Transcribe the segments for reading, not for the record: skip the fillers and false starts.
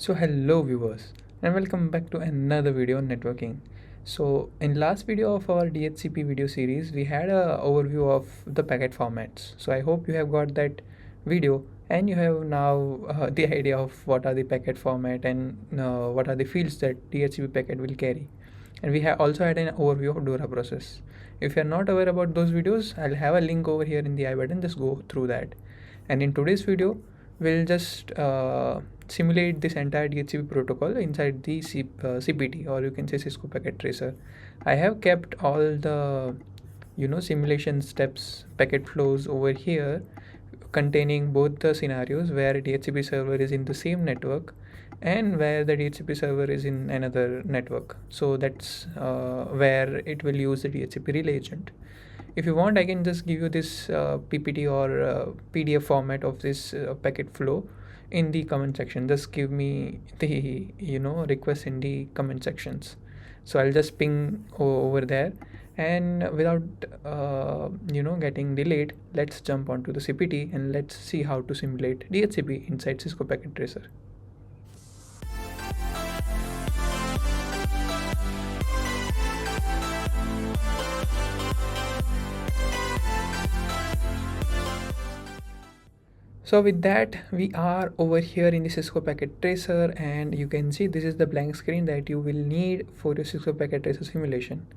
So hello viewers and welcome back to another video on networking. So in last video of our DHCP video series we had a overview of the packet formats. So I hope you have got that video and you have now the idea of what are the packet format and what are the fields that DHCP packet will carry. And we have also had an overview of DORA process. If you are not aware about those videos, I'll have a link over here in the I button, just go through that. And in today's video we'll just simulate this entire DHCP protocol inside the CPT, or you can say Cisco Packet Tracer. I have kept all the simulation steps, packet flows over here, containing both the scenarios where DHCP server is in the same network and where the DHCP server is in another network. So that's where it will use the DHCP relay agent. If you want, I can just give you this PPT or PDF format of this packet flow in the comment section. Just give me the request in the comment sections. So I'll just ping over there, and without getting delayed, let's jump onto the CPT and let's see how to simulate DHCP inside Cisco Packet Tracer. So with that, we are over here in the Cisco Packet Tracer, and you can see this is the blank screen that you will need for your Cisco Packet Tracer simulation.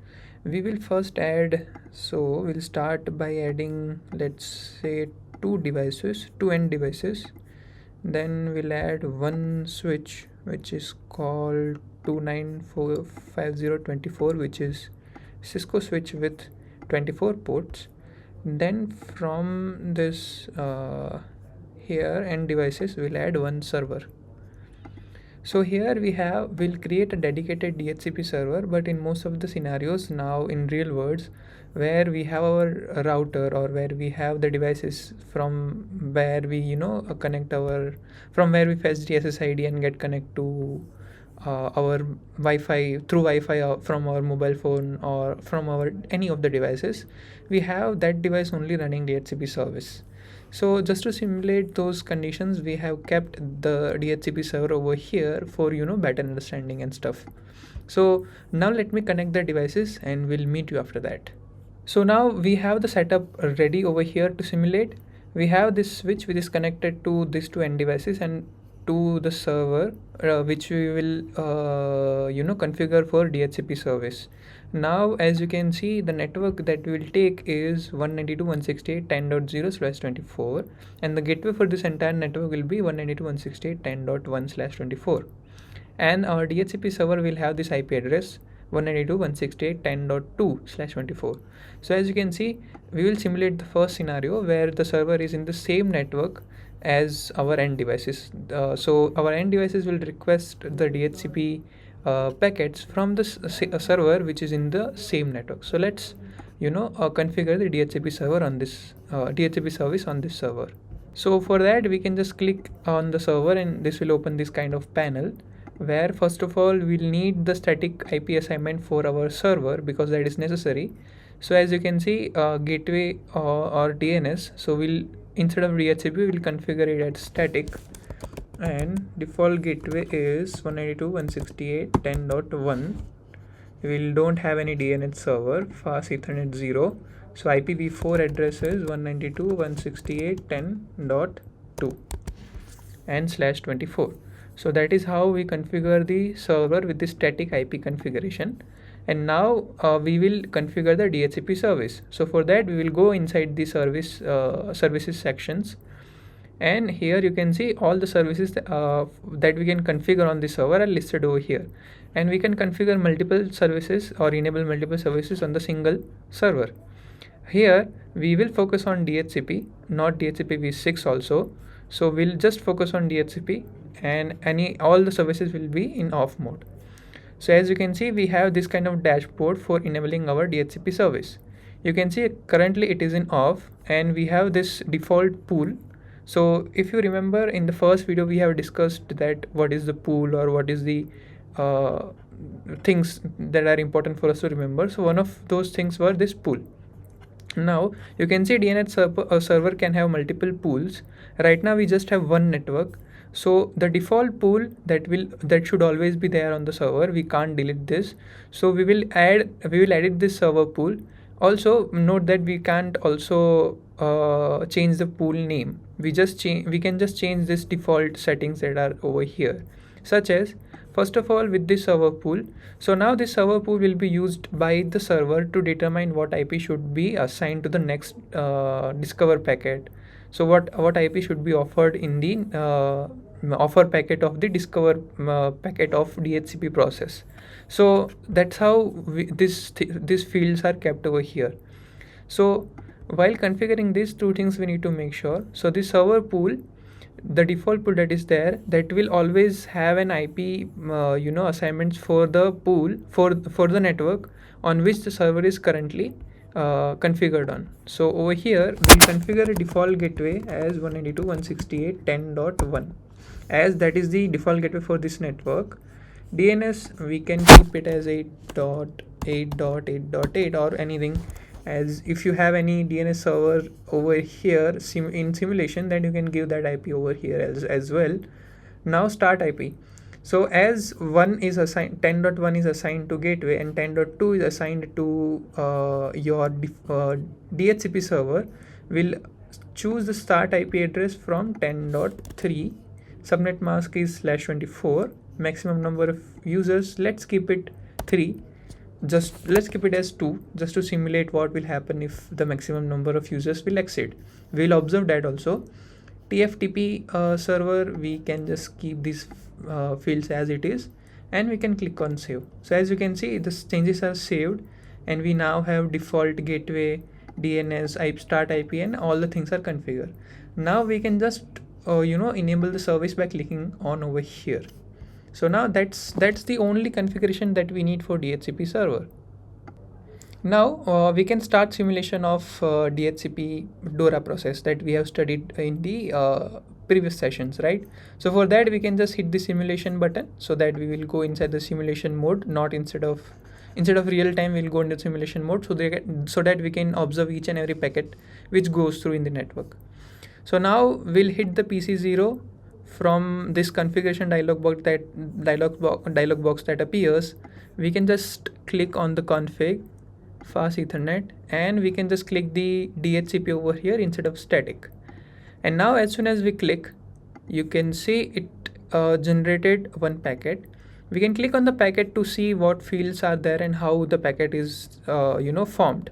We will first add, so we'll start by adding, let's say, two end devices. Then we'll add one switch which is called 2945024, which is Cisco switch with 24 ports. Then from this here end devices we'll add one server. So here we'll create a dedicated DHCP server, but in most of the scenarios now in real worlds where we have our router, or where we have the devices from where we connect from where we fetch the SSID and get connect to our Wi-Fi through Wi-Fi from our mobile phone or from our any of the devices, we have that device only running DHCP service. So just to simulate those conditions, we have kept the DHCP server over here for better understanding and stuff. So now let me connect the devices and we'll meet you after that. So now we have the setup ready over here to simulate. We have this switch which is connected to these two end devices and to the server which we will configure for DHCP service. Now as you can see, the network that we will take is 192.168.10.0/24, and the gateway for this entire network will be 192.168.10.1/24, and our DHCP server will have this IP address 192.168.10.2/24. So as you can see, we will simulate the first scenario where the server is in the same network as our end devices. So our end devices will request the DHCP packets from the server which is in the same network. So let's configure the DHCP server on this DHCP service on this server. So for that we can just click on the server, and this will open this kind of panel where first of all we'll need the static IP assignment for our server because that is necessary. So as you can see, gateway or DNS, so we'll instead of DHCP we'll configure it as static, and default gateway is 192.168.10.1. We don't have any DNS server, fast Ethernet 0. So IPv4 address is 192.168.10.2 and /24. So that is how we configure the server with the static IP configuration. And now we will configure the DHCP service. So for that we will go inside the services sections, and here you can see all the services that we can configure on the server are listed over here, and we can configure multiple services or enable multiple services on the single server. Here we will focus on DHCP, not DHCP v6 also. So we'll just focus on DHCP, and all the services will be in off mode. So as you can see, we have this kind of dashboard for enabling our DHCP service. You can see currently it is in off, and we have this default pool. So if you remember in the first video we have discussed that what is the pool, or what is the things that are important for us to remember. So one of those things were this pool. Now you can see DNS server can have multiple pools. Right now we just have one network, So the default pool that should always be there on the server, we can't delete this. So we will edit this server pool. Also note that we can't also change the pool name. We can just change this default settings that are over here, such as, first of all, with this server pool. So now this server pool will be used by the server to determine what IP should be assigned to the next discover packet. So what IP should be offered in the offer packet of the discover packet of DHCP process. So that's how these fields are kept over here. So while configuring these two things, we need to make sure. So the server pool, the default pool that is there, that will always have an IP assignments for the pool for the network on which the server is currently configured on. So over here we configure a default gateway as 192.168.10.1, as that is the default gateway for this network. DNS, we can keep it as 8.8.8.8 or anything, as if you have any DNS server over here in simulation, then you can give that IP over here as well. Now start IP. So as 1 is assigned, 10.1 is assigned to gateway and 10.2 is assigned to your DHCP server, we'll choose the start IP address from 10.3. Subnet mask is /24. Maximum number of users, let's keep it 3. Let's keep it as 2, just to simulate what will happen if the maximum number of users will exceed. We'll observe that also. TFTP server, we can just keep these fields as it is, and we can click on save. So as you can see, the changes are saved, and we now have default gateway, DNS, IP, start IP, and all the things are configured. Now we can just enable the service by clicking on over here. So now that's the only configuration that we need for DHCP server. Now we can start simulation of DHCP DORA process that we have studied in the previous sessions, right? So for that, we can just hit the simulation button, so that we will go inside the simulation mode, not instead of real time, we'll go into simulation mode, so that we can observe each and every packet which goes through in the network. So now we'll hit the PC0. From this configuration dialog box that appears, we can just click on the config fast Ethernet, and we can just click the DHCP over here instead of static. And now as soon as we click, you can see it generated one packet. We can click on the packet to see what fields are there and how the packet is formed.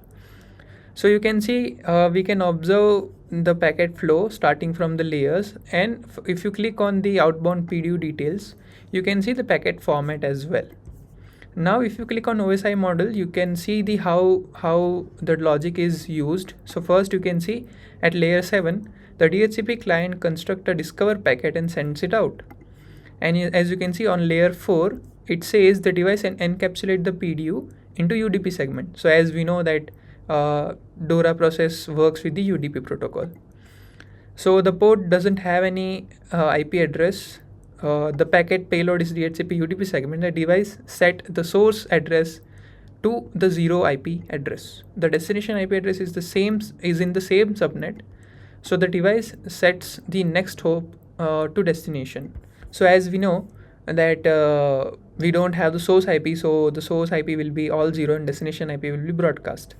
So you can see we can observe the packet flow starting from the layers, and if you click on the outbound PDU details, you can see the packet format as well. Now if you click on OSI model, you can see the how the logic is used. So first you can see at layer 7, the DHCP client constructs a discover packet and sends it out. And as you can see on layer 4, it says the device encapsulate the PDU into UDP segment. So as we know that DORA process works with the UDP protocol. So the port doesn't have any IP address. The packet payload is DHCP UDP segment. The device set the source address to the 0 IP address. The destination IP address is in the same subnet. So the device sets the next hop to destination. So as we know that we don't have the source IP, so the source IP will be all 0 and destination IP will be broadcast.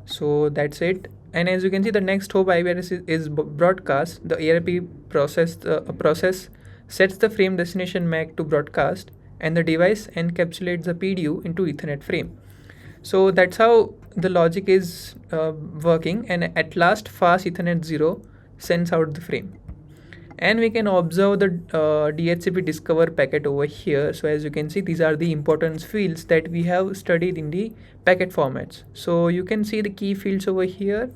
So that's it. And as you can see, the next hop IP address is broadcast. The ARP process sets the frame destination MAC to broadcast, and the device encapsulates the PDU into Ethernet frame. So that's how the logic is working, and at last fast Ethernet 0 sends out the frame. And we can observe the DHCP discover packet over here. So as you can see, these are the importance fields that we have studied in the packet formats. So you can see the key fields over here,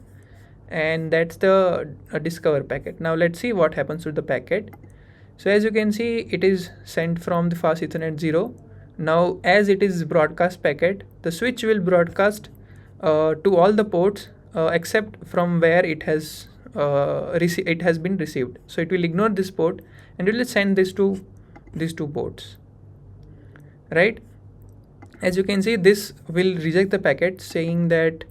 and that's the discover packet. Now let's see what happens to the packet. So as you can see, it is sent from the fast Ethernet 0. Now as it is broadcast packet, the switch will broadcast to all the ports except from where it has been received. So it will ignore this port and it will send this to these two ports, right? As you can see, this will reject the packet, saying that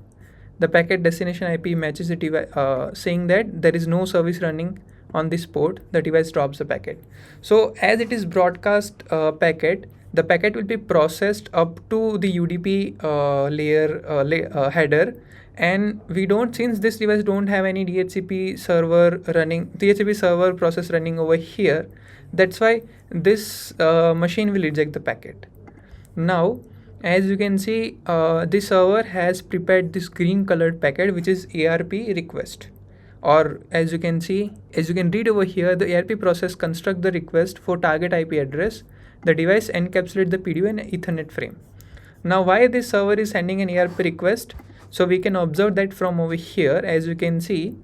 the packet destination IP matches the device, saying that there is no service running on this port, the device drops the packet. So as it is broadcast packet, the packet will be processed up to the UDP header, and we don't, since this device don't have any DHCP server process running over here, that's why this machine will reject the packet. Now as you can see, this server has prepared this green colored packet, which is ARP request, or as you can read over here, the ARP process construct the request for target IP address. The device encapsulates the PDU and Ethernet frame. Now why this server is sending an ARP request? So we can observe that from over here. As you can see,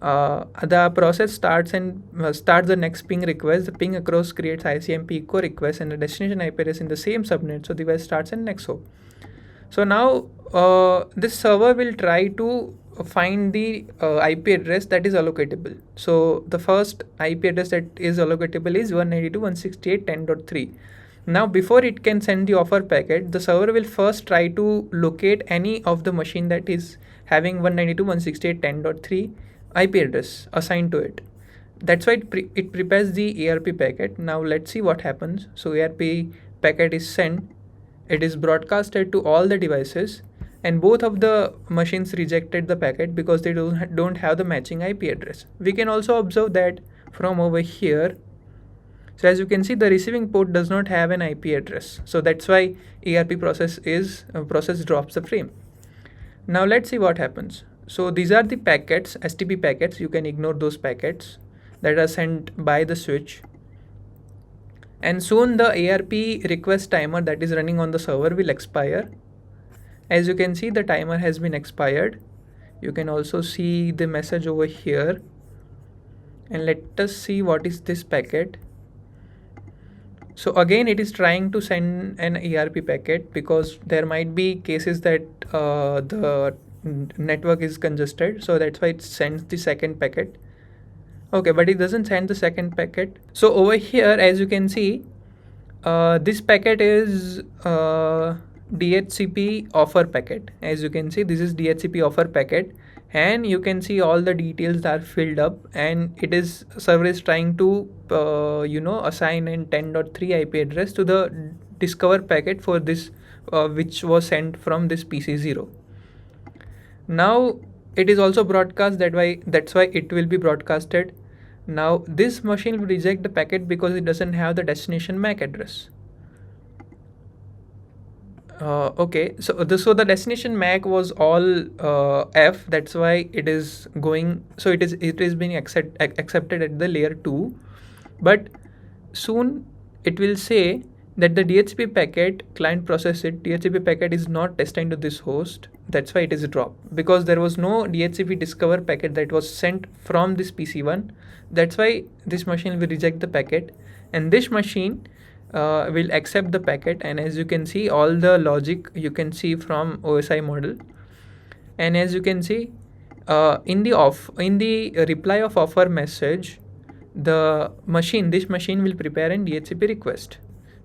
the process starts the next ping request. The ping across creates ICMP echo request and the destination IP address in the same subnet. So the device starts in next hop. So now this server will try to find the IP address that is allocatable. So the first IP address that is allocatable is 192.168.10.3. Now before it can send the offer packet, the server will first try to locate any of the machine that is having 192.168.10.3 IP address assigned to it. That's why it prepares the ARP packet. Now let's see what happens. So ARP packet is sent. It is broadcasted to all the devices, and both of the machines rejected the packet because they don't have the matching IP address. We can also observe that from over here. So as you can see, the receiving port does not have an IP address. So that's why ARP process drops the frame. Now let's see what happens. So these are the packets, STP packets. You can ignore those packets that are sent by the switch. And soon the ARP request timer that is running on the server will expire. As you can see, the timer has been expired. You can also see the message over here. And let us see what is this packet. So again, it is trying to send an ARP packet because there might be cases that the network is congested. So that's why it sends the second packet. Okay, but it doesn't send the second packet. So over here, as you can see, this packet is DHCP offer packet. As you can see, this is DHCP offer packet, and you can see all the details are filled up, and it is server is trying to assign an 10.3 IP address to the discover packet for this which was sent from this PC0. Now it is also broadcast, that's why it will be broadcasted. Now this machine will reject the packet because it doesn't have the destination MAC address. Okay, so the destination MAC was all F. That's why it is going. So it is being accepted at the layer 2, but soon it will say that the DHCP packet client process it. DHCP packet is not destined to this host. That's why it is dropped, because there was no DHCP discover packet that was sent from this PC1. That's why this machine will reject the packet, and this machine will accept the packet. And as you can see, all the logic you can see from OSI model. And as you can see, in the reply of offer message, this machine will prepare an DHCP request.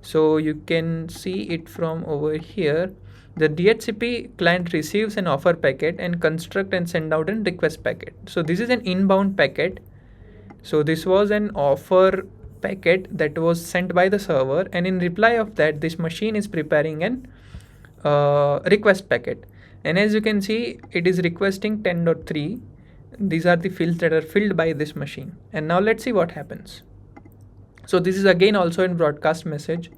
So you can see it from over here. The DHCP client receives an offer packet and construct and send out a request packet. So this is an inbound packet. So this was an offer packet that was sent by the server, and in reply of that, this machine is preparing an request packet. And as you can see, it is requesting 10.3. These are the fields that are filled by this machine. And now let's see what happens. So this is again also in broadcast message.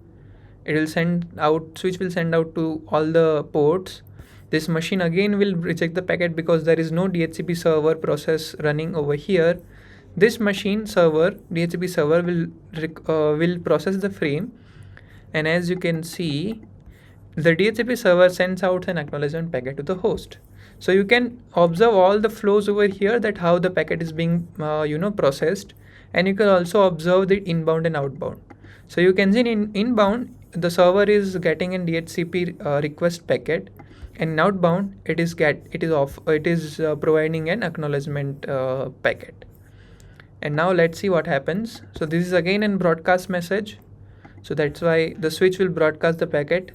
Switch will send out to all the ports. This machine again will reject the packet because there is no DHCP server process running over here. This DHCP server will process the frame, and as you can see, the DHCP server sends out an acknowledgement packet to the host. So you can observe all the flows over here, that how the packet is being processed, and you can also observe the inbound and outbound. So you can see in inbound, the server is getting a DHCP request packet, and in outbound it is providing an acknowledgement packet. And now let's see what happens. So this is again in broadcast message. So that's why the switch will broadcast the packet.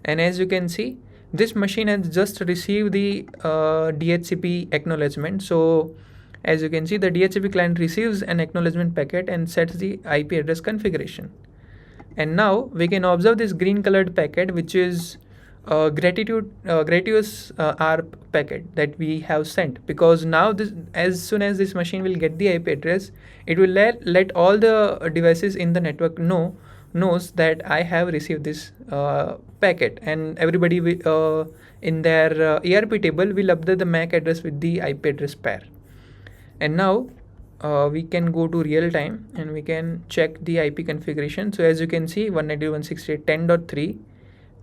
And as you can see, this machine has just received the DHCP acknowledgement. So As you can see, the DHCP client receives an acknowledgement packet and sets the IP address configuration. And now we can observe this green colored packet, which is gratuitous ARP packet that we have sent, because now this, as soon as this machine will get the IP address, it will let all the devices in the network knows that I have received this packet, and everybody will, in their ERP table will update the MAC address with the IP address pair. And now we can go to real time and we can check the IP configuration. So as you can see, 192.168.10.3,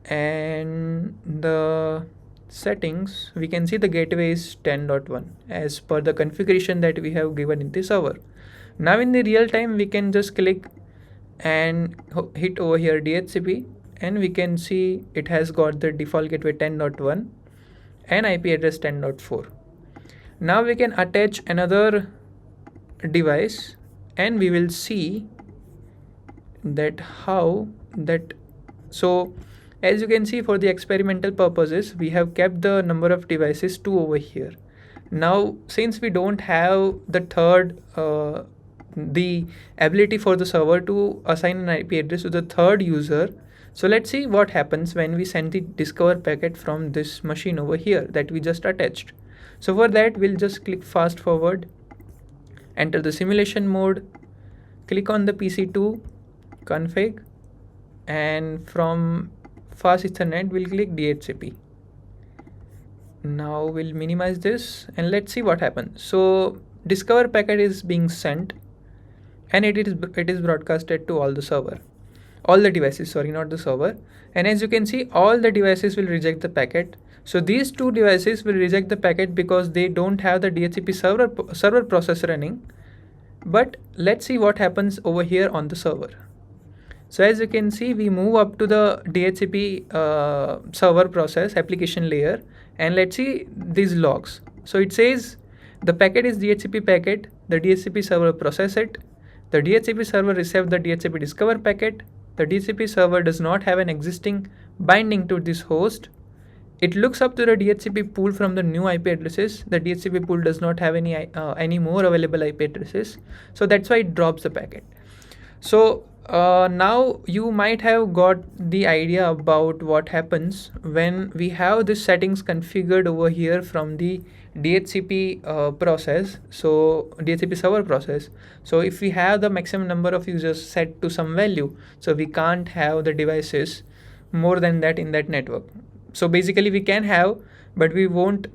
and the settings, we can see the gateway is 10.1 as per the configuration that we have given in the server. Now in the real time, we can just click and hit over here DHCP, and we can see it has got the default gateway 10.1 and IP address 10.4. Now we can attach another device and we will see that how that. So as you can see, for the experimental purposes, we have kept the number of devices 2 over here. Now since we don't have the third the ability for the server to assign an IP address to the third user, so let's see what happens when we send the discover packet from this machine over here that we just attached. So for that, we'll just click fast forward, enter the simulation mode, click on the PC2 config, and from fast Ethernet we'll click DHCP. Now we'll minimize this and let's see what happens. So discover packet is being sent and it is broadcasted to all the devices, sorry, not the server. And as you can see, all the devices will reject the packet. So these 2 devices will reject the packet because they don't have the DHCP server process running. But let's see what happens over here on the server. So as you can see, we move up to the DHCP server process application layer, and let's see these logs. So it says the packet is DHCP packet, the DHCP server process it, the DHCP server received the DHCP discover packet, the DHCP server does not have an existing binding to this host. It looks up to the DHCP pool from the new IP addresses. The DHCP pool does not have any more available IP addresses, so that's why it drops the packet. So now you might have got the idea about what happens when we have the settings configured over here from the DHCP process, so DHCP server process. So if we have the maximum number of users set to some value, so we can't have the devices more than that in that network. So basically we can have, but we won't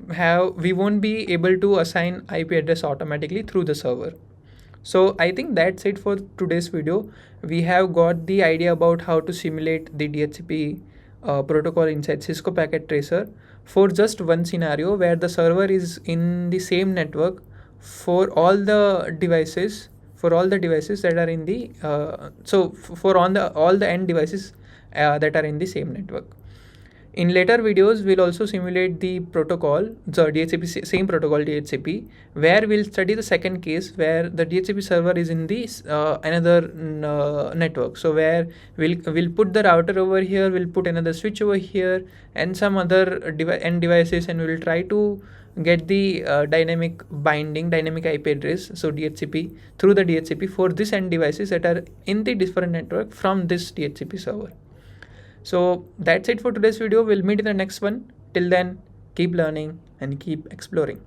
be able to assign IP address automatically through the server. So I think that's it for today's video. We have got the idea about how to simulate the DHCP protocol inside Cisco Packet Tracer for just one scenario where the server is in the same network for all the devices that are in the for all the end devices that are in the same network. In later videos, we'll also simulate the protocol, the DHCP, same protocol DHCP, where we'll study the second case where the DHCP server is in this another network. So where we'll put the router over here, we'll put another switch over here, and some other end devices, and we'll try to get the dynamic IP address, so DHCP, through the DHCP for this end devices that are in the different network from this DHCP server. So that's it for today's video. We'll meet in the next one. Till then, keep learning and keep exploring.